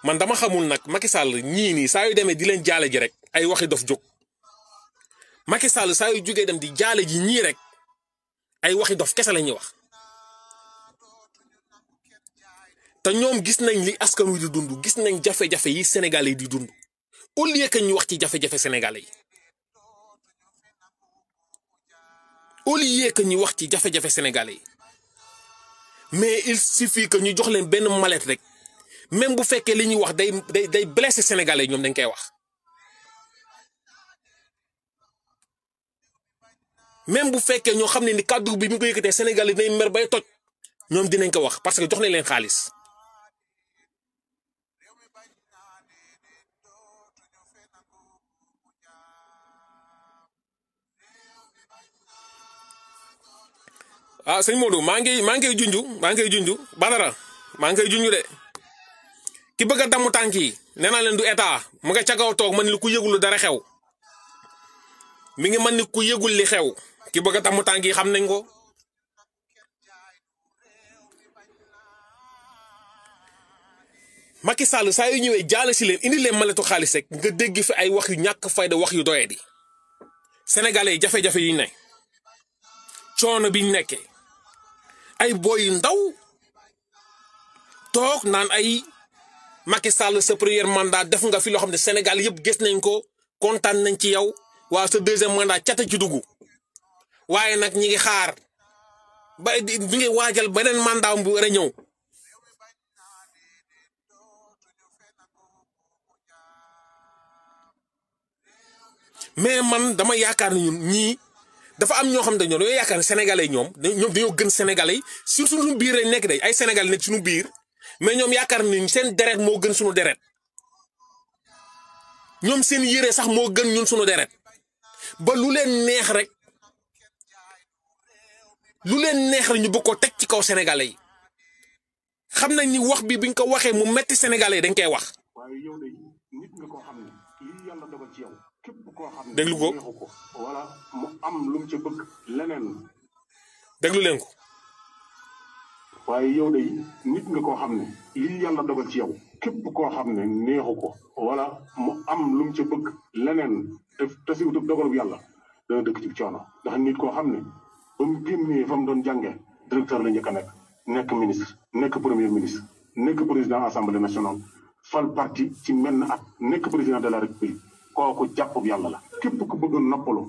man dama xamul nag Macky Sall ñii nii saa yu demee di leen jaale ji rek ay waxi dof jóg Macky Sall saa yu jógee dem di jaale ji ñii rek ay waxi dof kese la ñuy wax te ñoom gis nañ li askan wi di dund gis nañ jafe-jafe yi Sénégalais yi di dund au lieu que ñu wax ci jafe-jafe Sénégalais yi au lieu que ñu wax ci jafe-jafe Sénégalais yi mais il suffit que ñu jox leen benn mallette rek même bu fekkee li ñuy wax day blessé Sénégalais ñoom dañ koy wax même bu fekkee ñoo xam ne ni kàddu bi mi ngi ko yëkkatee Sénégalais dinañ mer bay toj ñoom dinañ ko wax parce que jox nañ leen xaalis ah sëñ Modou maa ngi junju Badara maa ngi junju de ki bëgg a damm tànk yi nee naa leen du état mu nga ca kaw toog man ni ku yëgul dara xew mi ngi man ni ku yëgul li xew ki bëgg a damm tànk yi xam nañ ko Macky Sall saa yu ñëwee jaale si leen indi leen maletu xaalis rek nga dégg fi ay wax yu ñàkk fayda wax yu doyee di Sénégalais yi jafe-jafe yi ne coono biñ nekkee ay boy yu ndaw toog naan ay Macky Sall sa premier mandat def nga fi loo xam ne Sénégal yëpp gis nañ ko kontaan nañ ci yow waaw sa deuxième mandat cata ci dugg waaye nag ñi ngi xaar ba di ngi waajal beneen mandat bu war a ñëw mais man dama yaakaar ni ñun ñii dafa am ñoo xam ne dañoo yaakaar ne sénégalais ñoom dañoo gën sénégalais yi surtout suñu biir lañ nekk day ay sénégalais nekk suñu biir mais ñoom yaakaar ni seen deret moo gën suñu deret ñoom seen yére sax moo gën ñun suñu deret ba lu leen neex rek ñu bëgg ko teg ci kaw sénégalais yi xam nañ ni wax bi biñ ko waxee mu metti sénégalais yi dañ koy wax. waaye yow de nit nga koo xam ne lii yàlla dogal ci yow képp koo xam ne déglu ko wala mu am lu mu ci bëgg leneen. déglu leen ko. waaye yow de nit nga koo xam ne lii yàlla dogal ci yow képp koo xam ne neexu ko wala mu am lu mu ci bëgg leneen te si wutub dogalub yàlla dana dëkk ci coono ndax nit koo xam ne ba mu génnee fa mu doon jàngee directeur la njëkk a nekk ministre nekk premier ministre nekk président assemblée nationale fal parti ci menn at nekk président de la république kooku jàppub yàlla la képp ku bëggoon noppalu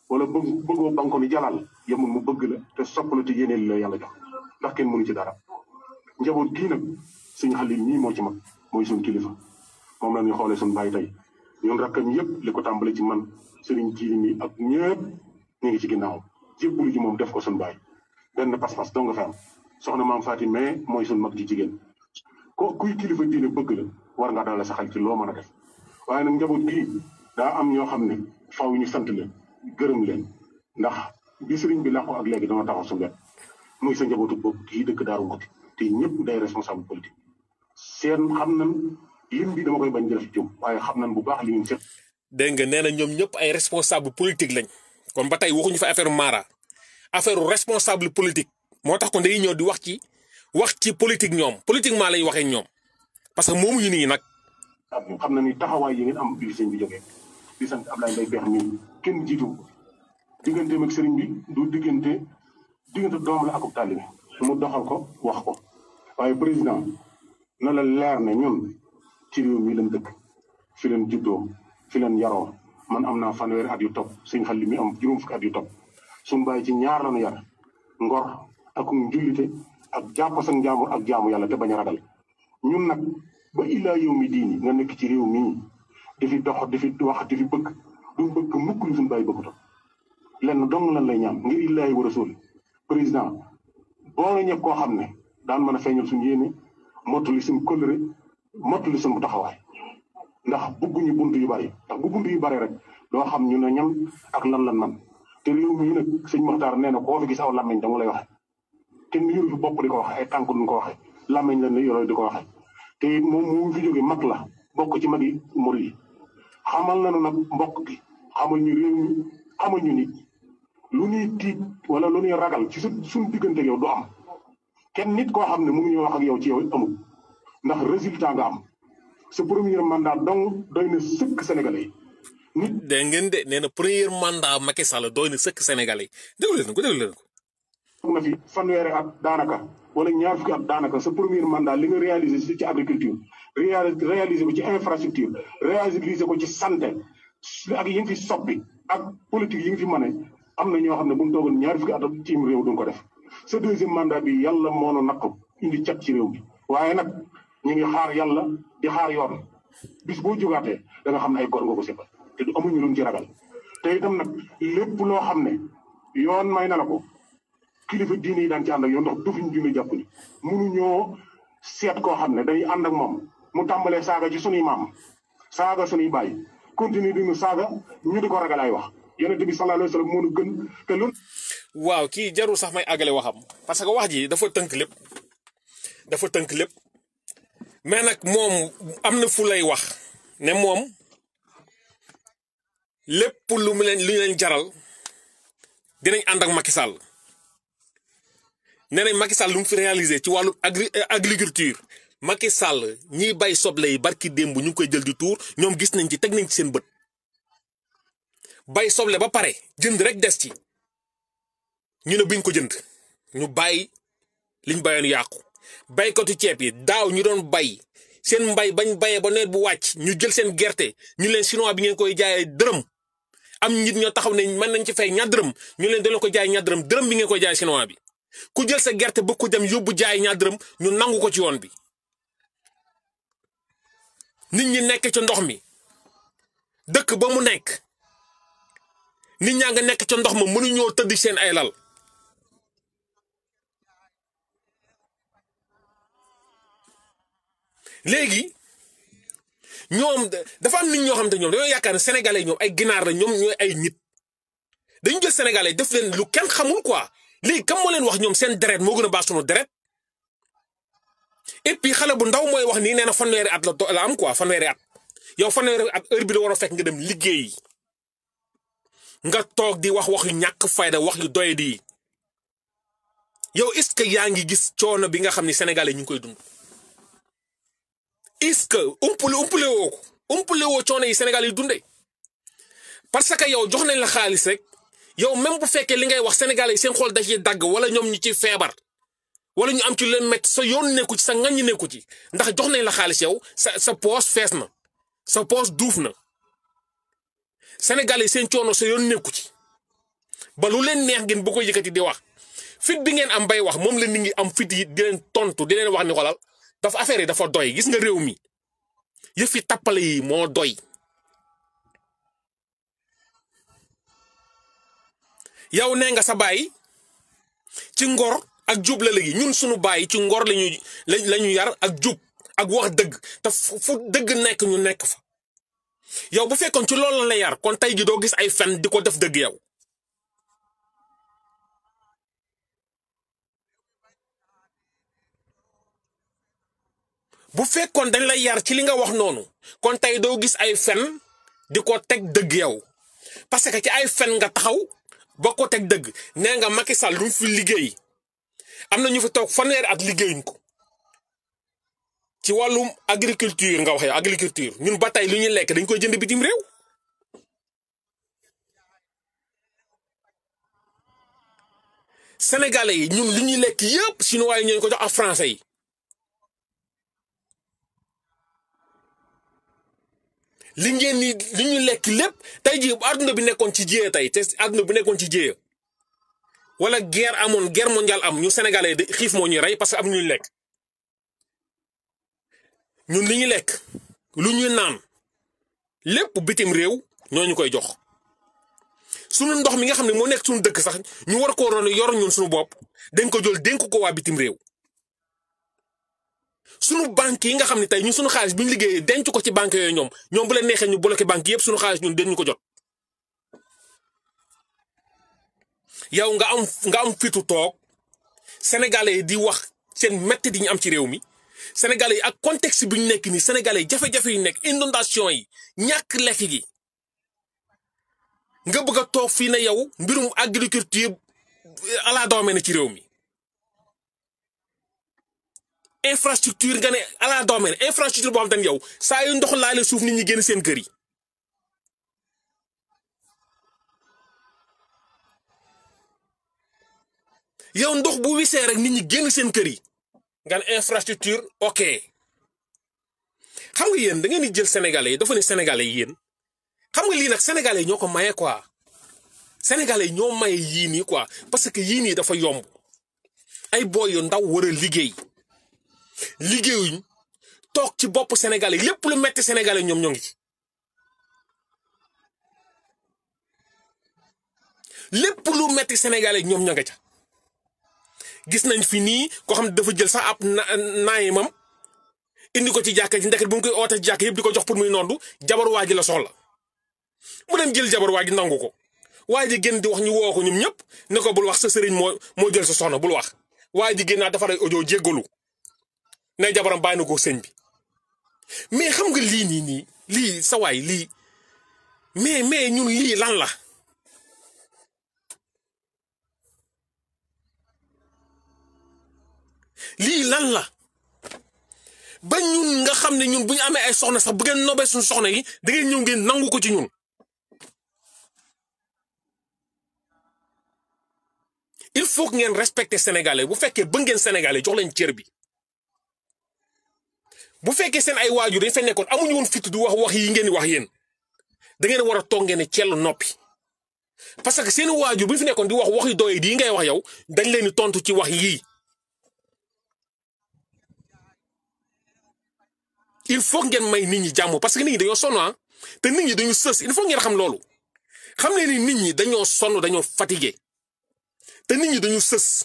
wala bëggoo banko ni jalal yemul mu bëgg la te soppala te yéene li la yàlla jox ndax kenn mënu ci dara njaboot gii nag suñ xalil ñii moo ci mag mooy suñ kilifa moom la ñuy xoolee suñ bàyyi tey ñun rakkam yëpp li ko tàmbale ci man sëriñ jiili mi ak ñëpp ñu ngi ci ginnaaw jébbulu ji moom def ko suñ bàyyi benn pas-pas doo nga fa am soxna maam Fatim mais mooy suñ mag ji jigéen ko kuy kilifa diine bëgg la war ngaa dalal sa xel ci loo mën a def waaye nag njaboot gii daa am ñoo xam ne faw ñu sant leen gërëm leen ndax bi sëriñ bi làqu ak léegi dama taxaw su wet muy sa njabootu bopp kii dëkk Daaru Muxti te ñëpp day responsable politique seen xam nañ lim bi dama koy bañ jël fi jëm waaye xam nañ bu baax li ngeen seet. dégg nga nee na ñoom ñëpp ay responsable politique lañ kon ba tey waxuñu fa affaire mara affaire responsable politique moo tax kon dañuy ñëw di wax ci politique ñoom politiquement lay waxee ñoom parce que moomu ñu nii nag. xam na ni taxawaay yi ngeen am bi sëñ bi jógee di sant Ablaye Mbaye Peex mi kenn jiitu digganteem ak sëriñ bi du diggante doom la akub taalibe mu doxal ko wax ko waaye président na la leer ne ñun ci réew mi leen dëkk fi leen juddoo fi leen yaroo man am naa fanweeri at yu topp sëñ Xalil mi am juróom fukki at yu topp suñu bàyyi ci ñaar la nu yar ngor ak njullite ak jàpp sa njaamur ak jaamu yàlla te bañ a ragal ñun nag ba illaa yow mi diini nga nekk ci réew mii di fi dox di fi wax di fi bëgg duñ bëgg mukk lu suñu bàyyi bëgguta lenn dong lan lay ñaan ngir illaahi wa rasul président boo nga ñëpp koo xam ne daan mën a feeñal suñu yéene mottali suñu kóllëre mottali suñu taxawaay ndax bëgguñu bunt yu bari ndax bu bunt yu bari rek doo xam ñu ne ñan ak lan lan man te réew mii nag sëñ Maxtaar nee na koo fi gis aw làmmiñ dama lay waxe kenn yoru fi bopp di ko waxe ay tànk duñ ko waxe làmmiñ la ne yoro di ko waxe te it moom mu fi jóge mag la bokk ci mag yi murid yi xamal nañu nag mbokk gi xamal ñu réew mi xamal ñu nit lu ñuy tiit wala lu ñuy ragal ci suñu diggante yow du am kenn nit koo xam ne mu ngi ñuy wax ak yow ci yow amul ndax résultat nga am sa premier mandat donc doy na sëkk sénégalais yi. dégg ngeen de nee na premier mandat Macky Sall doy na sëkk sénégalais yi déglu leen ko déglu leen ko. na fi fanweeri at daanaka wala ñaar fukki at daanaka sa premier mandat li nga réalisé ci agriculture réalisé ko ci infrastructure réalisé ko ci santé ak yi nga fi soppi ak politique yi nga fi mane am na ñoo xam ne bu mu toogoon ñaar fukki at ci réew duñ ko def sa deuxième mandat bi yàlla moo nu nattu indi cat ci réew mi waaye nag ñu ngi xaar yàlla di xaar yoon bis boo jógaatee da nga xam ne ay góor nga ko seqal te du amuñu luñ ci ragal te itam nag lépp loo xam ne yoon may na la ko kilifa diine yi daan ci ànd ak yoon ndax dufuñ diine jàpp ni mënuñoo seet koo xam ne day ànd ak moom mu tàmbalee saaga ci sunuy maam saaga sunuy baay continue di nu saaga ñu di ko ragal ay wax yonent bi sallallahu alayhi wa sallam moo nu gën te lu. waaw kii jarul sax may àggale waxam parce que wax ji dafa tënk lépp mais nag moom am na fu lay wax ne moom lépp lu leen jaral dinañ ànd ak Macky Sall nee nañ Macky Sall lu mu fi réalisé ci wàllu agriculture Macky Sall ñiy bay soble yi barki démb ñu ngi koy jël di tuur ñoom gis nañ ci teg nañ ci seen bët bay soble ba pare jënd rek des ci ñu ne buñ ko jënd ñu bàyyi liñ bayoon yàqu baykatu ceeb yi daaw ñu doon bay seen mbay bañ bayee ba nawet bu wàcc ñu jël seen gerte ñu leen chinois bi ngeen koy jaayee dërëm am nit ñoo taxaw ne mën nañ ci fay ñaar dërëm ñu leen dañoo ko jaay ñaar dërëm bi ngeen koy jaay chinois bi ku jël sa gerte ba ko dem yóbbu jaay ñaar dërëm ñu nangu ko ci yoon bi nit ñi nekk ca ndox mi dëkk ba mu nekk nit ñaa nga nekk ca ndox ma mënuñoo tëdd seen ay lal léegi ñoom dafa am nit ñoo xam te ñoom dañoo yaakaar ne sénégalais ñoom ay ginaar la ñoom ñooy ay nit dañu jël sénégalais def leen lu kenn xamul quoi léegi kam moo leen wax ñoom seen deret moo gën a baax sunu deret et puis xale bu ndaw mooy wax nii nee na fanweeri at la am quoi fanweeri at yow fanweeri at heure bi da war a fekk nga dem liggéeyi nga toog di wax yu ñàkk fayda wax yu doy di yow est-ce que yaa ngi gis coono bi nga xam ni sénégalais ñu ngi koy dund est-ce que umpule woo coono yi sénégalais yi dundee parce que yow jox nañ la xaalis rek yow même bu fekkee li ngay wax sénégalais yi seen xool da ciy dagg wala ñoom ñu ci feebar wala ñu am ci leen métti sa yoon nekku ci sa ngañ nekku ci ndax jox nañ la xaalis yow sa poos fees na sa poos duuf na sénégalais yi seen coono sa yoon nekku ci ba lu leen neex ngeen bu ko yëkkati di wax fit bi ngeen am bay wax moom la nit ñi am fit yi di leen tontu di leen wax ni xolal dafa affaire yi dafa doy gis nga réew mi yëf yi tappale yi moo doy yow nee nga sa baay ci ngor ak jub la léegi ñun sunu baay ci ngor lañu yar ak jub ak wax dëgg te fu dëgg nekk ñu nekk fa yow bu fekkoon ci loolu la yar kon tey ji doo gis ay fen di ko def dëgg yow bu fekkoon dañ lay yar ci li nga wax noonu kon tey doo gis ay fen di ko teg dëgg yow parce que ci ay fen nga taxaw ba ko teg dëgg nee nga Macky Sall lu mu fi liggéey am na ñu fi toog fanweeri at liggéeyuñ ko ci wàllum agriculture nga waxee agriculture ñun ba tey lu ñuy lekk dañ koy jënd bitim réew sénégalais yi ñun li ñuy lekk yëpp chinois yi ñoo ko jox ak français yi li ngeen ni li ñu lekk lépp tey jii adduna bi nekkoon ci jéeya tey te adduna bi nekkoon ci jéeya wala guerre amoon guerre mondiale am ñu sénégalais de xiif moo ñuy rey parce que am ñuy lekk ñun li ñu lekk lu ñuy naan lépp bitim réew ñoo ñu koy jox sunu ndox mi nga xam ne moo nekk suñu dëkk sax ñu war koo roon yor ñun suñu bopp dañ ko jël dénk ko waa bitim réew sunu banque yi nga xam ne tey ñun sunu xaalis bi ñu liggéeyee denc ko ci banque yooyu ñoom bu leen neexee ñu bloqué banque yëpp sunu xaalis ñun den ñu ko jot yow nga am fitu toog sénégalais yi di wax seen métti di ñu am ci réew mi sénégalais yi ak contexte bi ñu nekk nii sénégalais yi jafe-jafe yu nekk inondation yi ñàkk lekk gi nga bëgg a toog fii na yow mbirum agriculture ala doome na ci réew mi infrastructure nga ne à la domaine infrastructure boo xam te ne yow saa yu ndox laale suuf nit ñi génn seen kër yi yow ndox bu wisee rek nit ñi génn seen kër yi nga ne infrastructure ok xam nga yéen da ngeen di jël sénégalais yi dafa ne sénégalais yi yéen xam nga lii nag sénégalais yi ñoo ko maye quoi sénégalais yi ñoo maye yii nii quoi parce que yii nii dafa yomb ay boy yu ndaw war a liggéeyuñ toog ci bopp sénégalais lépp lu metti sénégalais ñoom ñoo ngi ci lépp lu metti sénégalais ñoom ña nga ca gis nañ fi nii koo xam ne dafa jël sax ab naayimam indi ko ci jàkka ji ndeket bu mu koy oote ci jàkka yëpp di ko jox pour muy nondu jabar waa ji la soxla mu dem jël jabar waa ji nangu ko waa ji génn di wax ñu woo ko ñoom ñëpp ne ko bul wax sa sëriñ moo jël sa soxna bul wax waa ji génn naa dafa ay audio jéggalu ne jabaram bàyyi na ko sëñ bi mais xam nga lii nii lii sa waay lii mais ñun lii lan la lii lan la ba ñun nga xam ne ñun bu ñu amee ay soxna sax bu ngeen nobee suñu soxna yi da ngeen ñëw ngeen nangu ko ci ñun il faut que ngeen respecter sénégalais bu fekkee ba ngeen sénégalais jox leen cër bi bu fekkee seen ay waajur dañ fa nekkoon amuñu woon fit du wax yi ngeen di wax yéen da ngeen war a toog ngeen ne cell noppi parce que seen waajur bu ñu fi nekkoon di wax waxi doye di ngay wax yow dañ leen di tontu ci wax yii il faut ngeen may nit ñi jàmm parce que nit ñi dañoo sonn te nit ñi dañu sës il faut ngeen xam loolu xam ne ni nit ñi dañoo sonn dañoo fatigué te nit ñi dañu sës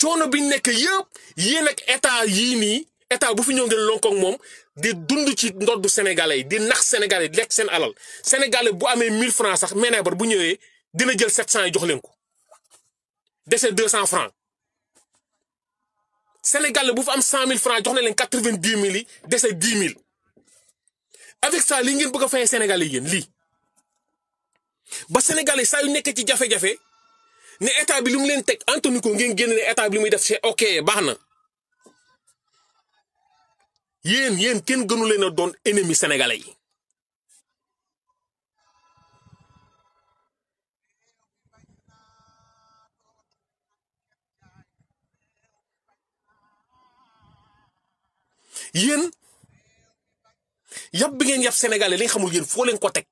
coono bi nekk yëpp yéen ak état yii nii état bu fi ñëw ngeen lonkoog moom di dund ci ndoddu sénégalais yi di nax sénégalais yi lekk seen alal sénégalais bu amee 1000 francs sax ménébar bu ñëwee dina jël 700 yi jox leen ko dese 200 francs sénégalais bu fa am 100 000 francs jox na leen 90 000 yi dese 10 000 avec ça lii ngeen bëgg a fayee sénégalais yéen lii ba sénégalais saa yu nekk ci jafe-jafe ne état bi li mu leen teg Anthony ko ngeen génn ne état bi li muy def c'est ok baax na yéen kenn gënu leen a doon ennemi sénégalais yi yéen yab bi ngeen yab sénégalais li nga xamul yéen foo leen ko teg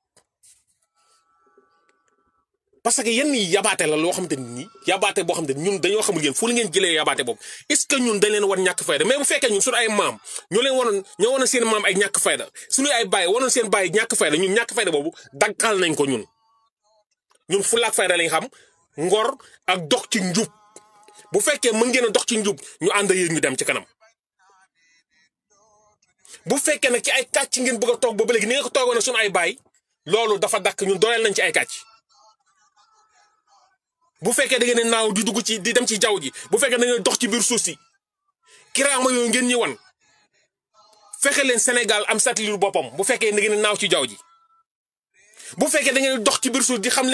parce que yenn yi yabaate la loo xamante ni yabaate boo xamante ni ñun dañoo xamul yéen fu la ngeen jëlee yabaate boobu est-ce que ñun dañ leen war ñàkk fayda mais bu fekkee ñun suñu ay maam ñoo wonoon seen maam ay ñàkk fayda suñu ay baay wonoon seen baay ñàkk fayda ñun ñàkk fayda boobu daggal nañ ko ñun fulaak fayda lañ xam ngor ak dox ci njub bu fekkee mën ngeen a dox ci njub ñu ànd yéen ñu dem ci kanam bu fekkee nag ci ay kàcc ngeen bëgg a toog ba léegi ni nga ko toogoon na suñu ay baay loolu dafa dakk ñun dooleel nañ ci ay kàcc bu fekkee da ngeen ne naaw di dugg ci di dem ci jaww ji bu fekkee da ngeen dox ci biir suuf si kiraama yooyu ngeen ñi wan fexe leen Sénégal am satellite boppam bu fekkee da ngeen ne naaw ci jaww ji bu fekkee da ngeen dox ci biir suuf di xam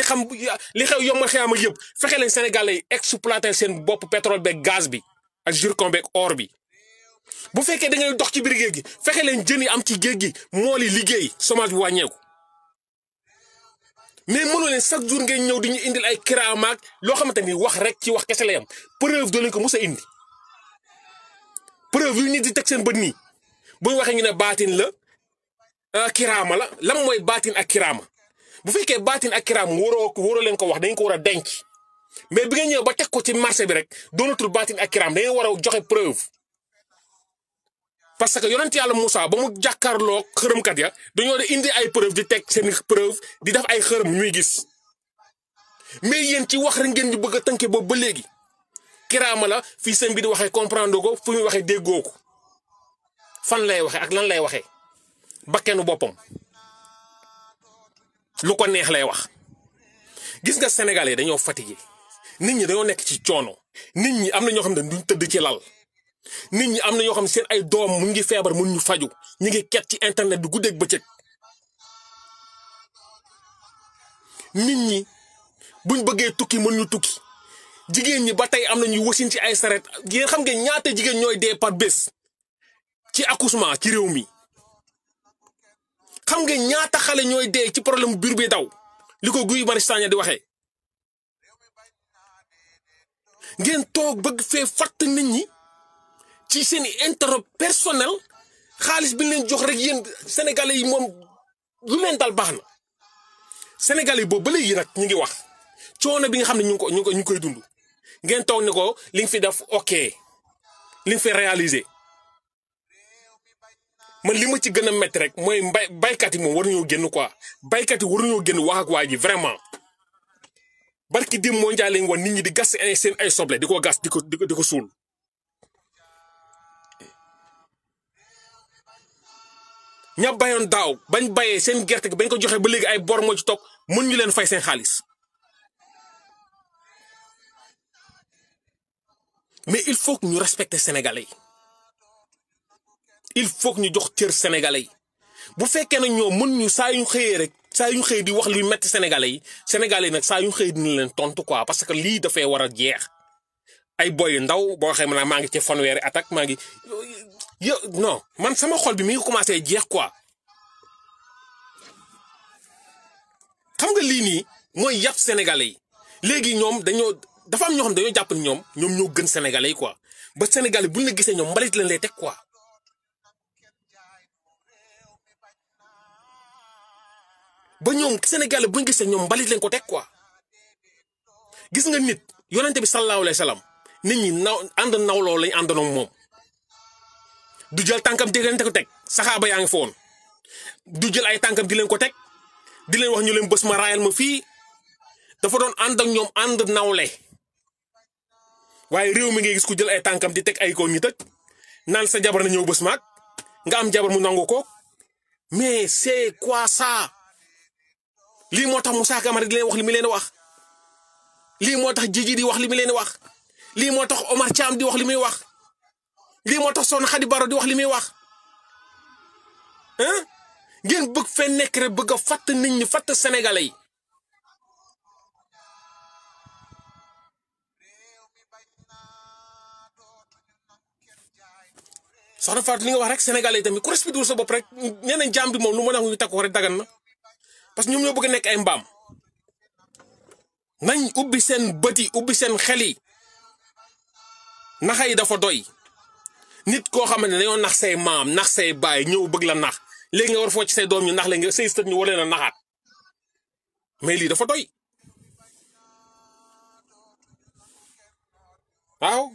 li xew yombal xew ak yëpp fexe leen Sénégal lay exploiter seen bopp pétrole beeg gaz bi ak zircon beeg or bi bu fekkee da ngeen dox ci biir géej gi fexe leen jën yi am ci géej gi mool yi liggéey chômage bi wàññeeku mais mënoo leen chaque jour ngeen ñëw di ñu indil ay kiraamaak loo xamante ni wax rek ci wax kese la yam preuve doo leen ko mos a indi preuve yu nit di teg seen bët nii bu ñu waxee ñu ne baatin la kiraama la lam mooy baatin ak kiraama bu fekkee baatin ak kiraama waroo leen ko wax dañ ko war a denc mais bi nga ñëw ba teg ko ci marché bi rek doonatul baatin ak kiraama dañu war a joxe preuve. parce que yonent yàlla Moussa ba mu jàkkaarloo xërëmkat ya dañoo de indi ay preuve di teg seen preuve di def ay xërëm ñuy gis mais yéen ci wax rek ngeen di bëgg a tënke boobu ba léegi kiraama la fii sëñ bi di waxee comprendre ko fu muy waxee déggoo ko fan lay waxee ak lan lay waxee bakkenu boppam lu ko neex lay wax. gis nga Sénégalais dañoo fatigué nit ñi dañoo nekk ci coono nit ñi am na ñoo xam ne duñ tëdd ci lal. nit ñi am na ñoo xam ne seen ay doom mu ngi feebar mun ñu faju ñu ngi ket ci internet bi guddeeg bëccëg nit ñi buñ bëggee tukki mën ñu tukki jigéen ñi ba tey am na ñuy wasin ci ay saret yéen xam ngeen ñaata jigéen ñooy dee par bés ci accouchement ci réew mi xam ngeen ñaata xale ñooy dee ci problème biir bi daw li ko Guy Marius Sagna di waxee ngeen toog bëgg fee fatt nit ñi ci seen intérêt personnel xaalis bi leen jox rek yéen sénégalais yi moom lu leen dal baax na sénégalais yi boobu ba léegi nag ñu ngi wax coono bi nga xam ne ñu ngi koy dund ngeen toog ne ko li nga fi def ok li nga fi réalisé man li ma ci gën a métti rek mooy baykat yi moom waruñoo génn quoi baykat yi waruñoo génn wax ak waa ji vraiment barki dim moo njaay lañ woon nit ñi di gas seen ay soble di ko gas di ko suul ña bayoon daaw bañ bayee seen gerte gi bañ ko joxe ba léegi ay bor moo ci toog mën ñu leen fay seen xaalis mais il faut que ñu respecter sénégalais yi il faut que ñu jox cër sénégalais yi bu fekkee nag ñoom mën ñu saa yu xëyee rek saa yu xëy di wax luy metti sénégalais yi nag saa yu xëy dina leen tontu quoi parce que lii dafay war a jeex ay boy ndaw boo xamee nag maa ngi ci fanweeri attaque maa ngi non man sama xol bi mi ngi commencé jeex quoi xam nga lii nii mooy yàpp sénégalais yi léegi ñoom dafa am ñoo xam dañoo jàpp ni ñoom ñoo gën sénégalais yi quoi ba sénégalais buñ la gisee ñoom mbalit lañ lay teg quoi ba ñoom sénégalais buñ gisee ñoom mbalit lañ ko teg quoi gis nga nit yonente bi sallallahu alayhi wa sallam nit ñi ànd nawloo lañ àndoon ak moom du jël tànkam di leen ko teg saxaaba yaa ngi fa woon du jël ay tànkam di leen ko teg di leen wax ñu leen bës ma raayal ma fii dafa doon ànd ak ñoom ànd nawle waaye réew mi ngay gis ku jël ay tànkam di teg ay ko ñu tëj naan sa jabar na ñëw bës maag nga am jabar mu nangu ko mais c'est quoi ça lii moo tax Moussa Camara di leen wax li mu leen wax lii moo tax Jiji di wax li mu leen wax lii moo tax Omar Thiam di wax li muy wax lii moo tax Soxna Khady Baro di wax li muy wax ngeen bëgg fee nekk rek bëgg a fatt nit ñi fatt sénégalais yi soxna Fatou li nga wax rek sénégalais yi tamit ku respecté wul sa bopp rek nee nañ jàmm bi moom lu ma neex ñu takk ko rek dagan na parce que ñoom ñoo bëgg a nekk ay mbaam nañ ubbi seen bët yi ubbi seen xel yi naxa yi dafa doy nit koo xamante ne dañoo nax say maam nax say baay ñëw bëgg la nax léegi nga war foo ci say doom ñu nax la nga say sët ñu war leen a naxaat mais lii dafa doy waaw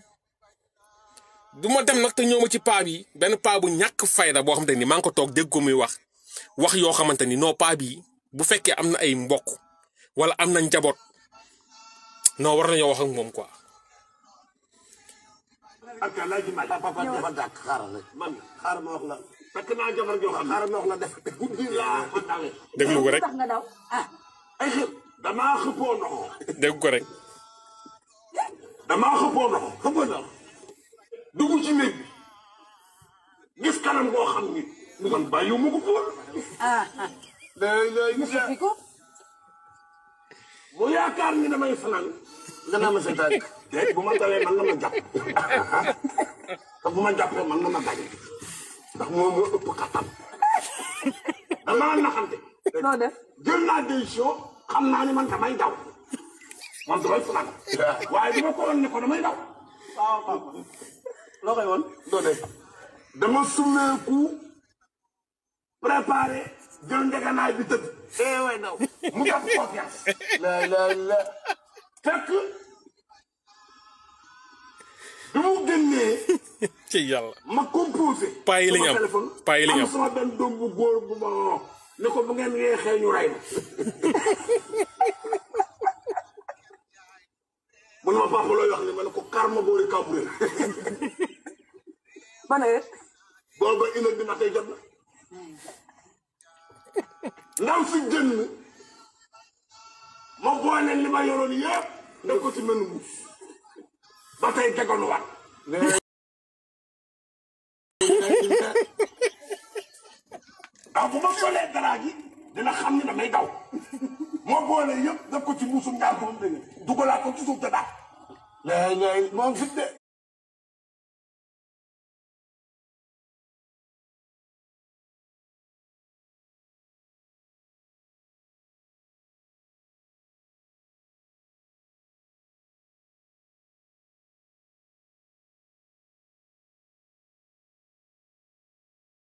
du ma dem nag te ñëw ma ci paa bi benn paa bu ñàkk fayda boo xamante ni maa ngi ko toog dégg ko muy wax yoo xamante ni non paa bi bu fekkee am na ay mbokk wala am na njaboot non war nañoo wax ak moom quoi. ak laaji ma papa dafa dàq xaaral rek man xaaral ma wax la fekk naa jabar joo xam xaaral ma wax la def guddi laa ko dawee déglu ko rek ay xëpp damaa xëppoo noxo dégg ko rek damaa xëppoo noxo xëppoo noxo dugg ci néeg bi gis kanam goo xam ni man bàyyi mu ko fóor lay mu yaakaar ni damay fanaan nga naa ma sa tànk déet bu ma tawee man na ma jàpp te bu ma jàppee man na ma bañ ndax moom moo ëpp kattan damaa naxante noo def jël naa décision xam naa ni man damay daw man damay fanaan waaye dama ko woon ne ko damay daw waaw papa loo koy woon doo def dama summeeku préparé jël njëganaay bi tëdd way daw mu def confiance la fekk bi mu génnee ci yàlla ma composé paa yi la ñu am paa yi la ñu am sama benn doom bu góor bu ma ne ko bu ngeen yeexee ñu rey ma mu ne ma papa looy wax ni ma ne ko kar ma boori Kambouré ban heure booba 1h du matin jot na ndaw si jënn ma boole li ma yoroon yëpp def ko ci menu mbuus ba tey tegoon waat ndax bu ma solee dara gi dina xam ni damay daw moo boole yëpp def ko ci mbuusum ñaar ko dugalaat ko ci suuf te daal léegi moom fit de